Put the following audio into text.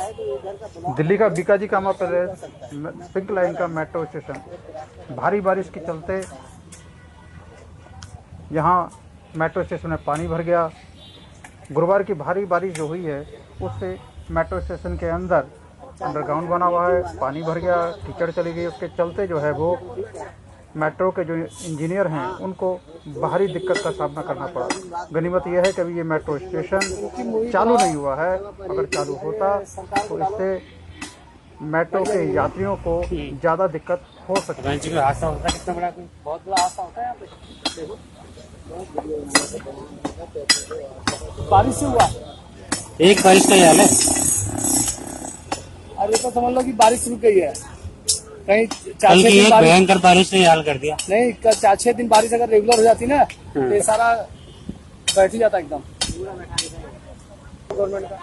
दिल्ली का बीकाजी कामा palace pink line का metro station भारी बारिश के चलते यहाँ मेट्रो स्टेशन में पानी भर गया। गुरुवार की भारी बारिश जो हुई है उससे मेट्रो स्टेशन के अंदर अंडरग्राउंड बना हुआ है, पानी भर गया, कीचड़ चली गई। उसके चलते जो है वो मेट्रो के जो इंजीनियर हैं उनको बाहरी दिक्कत का सामना करना पड़ा। गनीमत यह है कि अभी ये मेट्रो स्टेशन चालू नहीं हुआ है। अगर चालू होता तो इससे मेट्रो के यात्रियों को ज़्यादा दिक्कत हो सकती है। हादसा होता है कितना बड़ा, बहुत बड़ा हादसा होता है यहाँ पे। बारिश से हुआ, एक बारिश का ही हाल है। अरे तो समझ लो कि बारिश रुक गई है। कहीं कल की एक भयंकर बारिश ने हाल कर दिया। नहीं, 4-6 दिन बारिश अगर रेगुलर हो जाती ना तो ये सारा बैठ ही जाता एकदम। गवर्नमेंट का